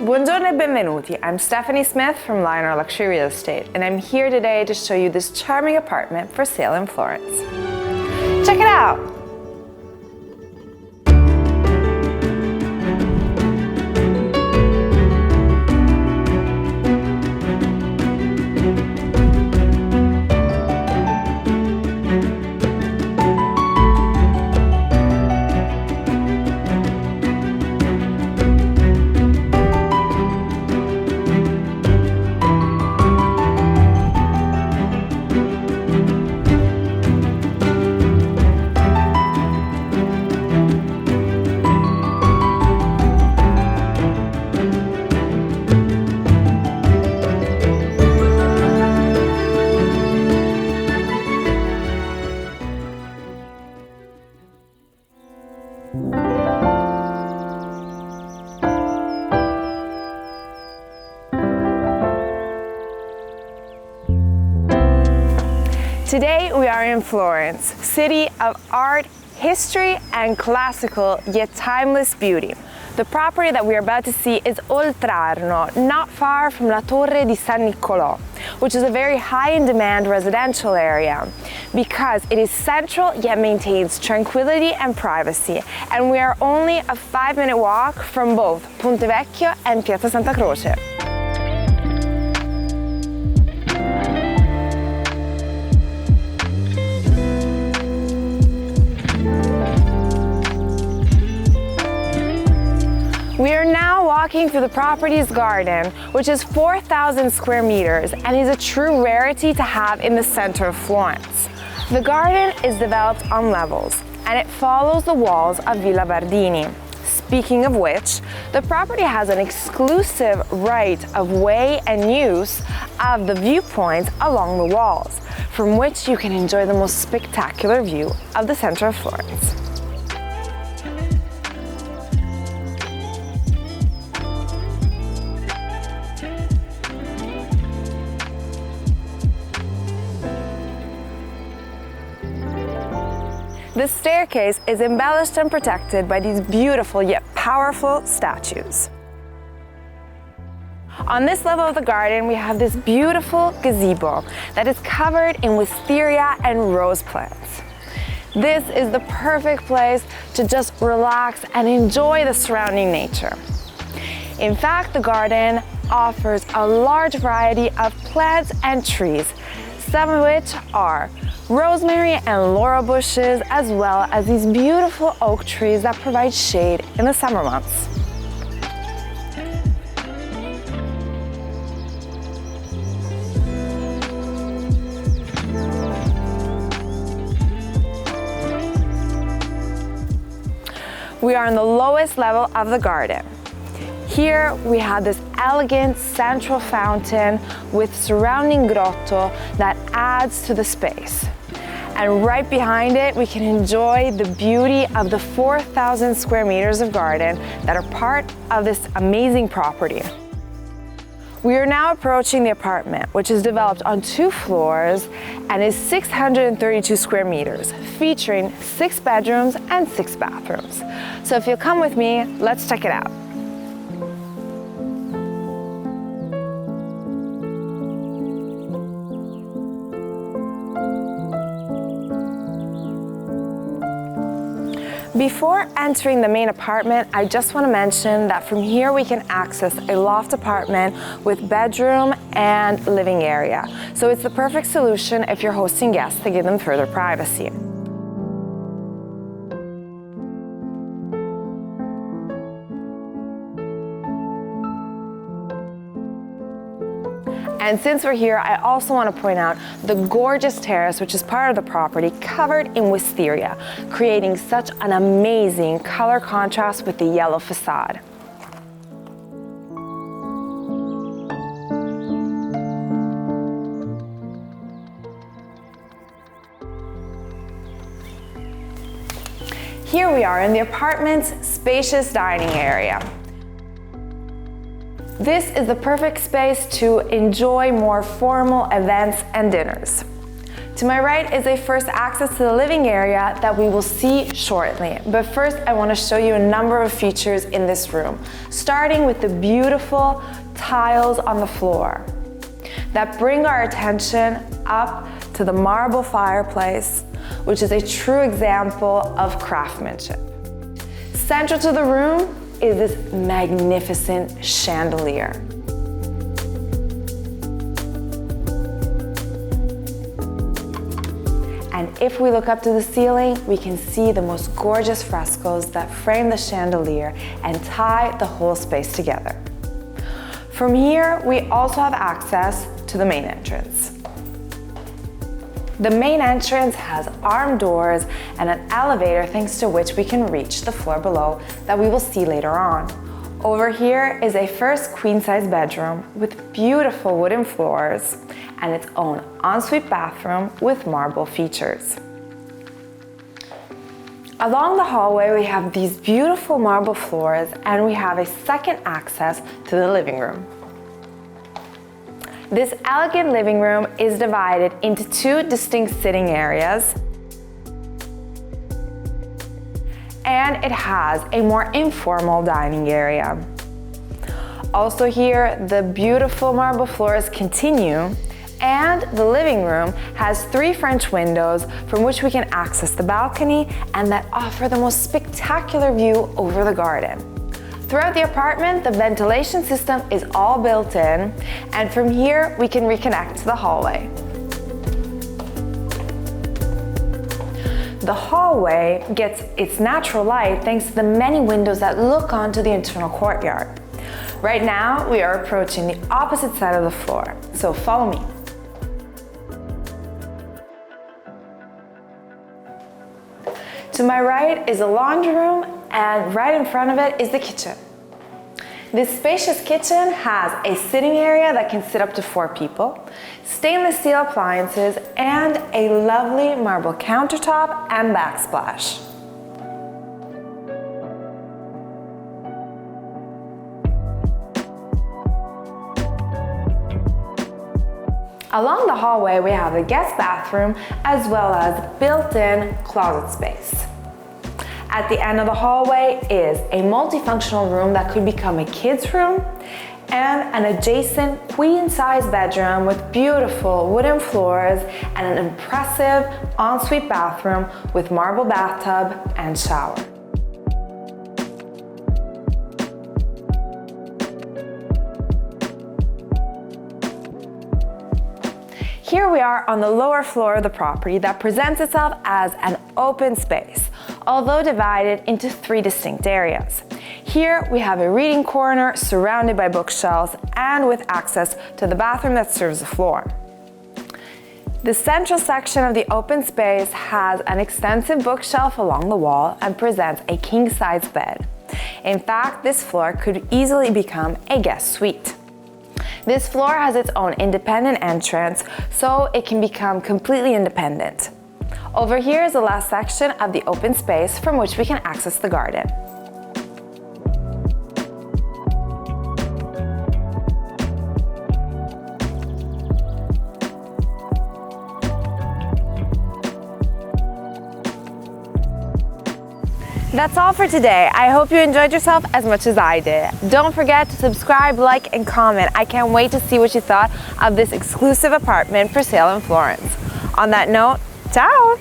Buongiorno e benvenuti. I'm Stefanie Smith from Lionard Luxury Real Estate, and I'm here today to show you this charming apartment for sale in Florence. Check it out! Today we are in Florence, city of art, history and classical yet timeless beauty. The property that we are about to see is Oltrarno, not far from La Torre di San Niccolò, which is a very high in demand residential area because it is central yet maintains tranquility and privacy, and we are only a 5-minute walk from both Ponte Vecchio and Piazza Santa Croce. We are now walking through the property's garden, which is 4,000 square meters and is a true rarity to have in the center of Florence. The garden is developed on levels and it follows the walls of Villa Bardini. Speaking of which, the property has an exclusive right of way and use of the viewpoints along the walls, from which you can enjoy the most spectacular view of the center of Florence. The staircase is embellished and protected by these beautiful yet powerful statues. On this level of the garden, we have this beautiful gazebo that is covered in wisteria and rose plants. This is the perfect place to just relax and enjoy the surrounding nature. In fact, the garden offers a large variety of plants and trees, some of which are rosemary and laurel bushes, as well as these beautiful oak trees that provide shade in the summer months. We are on the lowest level of the garden. Here we have this elegant central fountain with surrounding grotto that adds to the space. And right behind it, we can enjoy the beauty of the 4,000 square meters of garden that are part of this amazing property. We are now approaching the apartment, which is developed on 2 floors and is 632 square meters, featuring 6 bedrooms and 6 bathrooms. So if you'll come with me, let's check it out. Before entering the main apartment, I just want to mention that from here we can access a loft apartment with bedroom and living area. So it's the perfect solution if you're hosting guests to give them further privacy. And since we're here, I also want to point out the gorgeous terrace, which is part of the property, covered in wisteria, creating such an amazing color contrast with the yellow facade. Here we are in the apartment's spacious dining area. This is the perfect space to enjoy more formal events and dinners. To my right is a first access to the living area that we will see shortly. But first, I want to show you a number of features in this room, starting with the beautiful tiles on the floor that bring our attention up to the marble fireplace, which is a true example of craftsmanship. Central to the room is this magnificent chandelier. And if we look up to the ceiling, we can see the most gorgeous frescoes that frame the chandelier and tie the whole space together. From here, we also have access to the main entrance. The main entrance has armed doors and an elevator thanks to which we can reach the floor below that we will see later on. Over here is a first queen-size bedroom with beautiful wooden floors and its own ensuite bathroom with marble features. Along the hallway, we have these beautiful marble floors and we have a second access to the living room. This elegant living room is divided into two distinct sitting areas, and it has a more informal dining area. Also here, the beautiful marble floors continue, and the living room has 3 French windows from which we can access the balcony and that offer the most spectacular view over the garden. Throughout the apartment, the ventilation system is all built in, and from here we can reconnect to the hallway. The hallway gets its natural light thanks to the many windows that look onto the internal courtyard. Right now, we are approaching the opposite side of the floor, so follow me. To my right is a laundry room, and right in front of it is the kitchen. This spacious kitchen has a sitting area that can sit up to 4 people, stainless steel appliances, and a lovely marble countertop and backsplash. Along the hallway, we have the guest bathroom as well as built-in closet space. At the end of the hallway is a multifunctional room that could become a kid's room and an adjacent queen-size bedroom with beautiful wooden floors and an impressive ensuite bathroom with marble bathtub and shower. Here we are on the lower floor of the property that presents itself as an open space, although divided into 3 distinct areas. Here we have a reading corner surrounded by bookshelves and with access to the bathroom that serves the floor. The central section of the open space has an extensive bookshelf along the wall and presents a king-size bed. In fact, this floor could easily become a guest suite. This floor has its own independent entrance, so it can become completely independent. Over here is the last section of the open space from which we can access the garden. That's all for today. I hope you enjoyed yourself as much as I did. Don't forget to subscribe, like, and comment. I can't wait to see what you thought of this exclusive apartment for sale in Florence. On that note, ciao!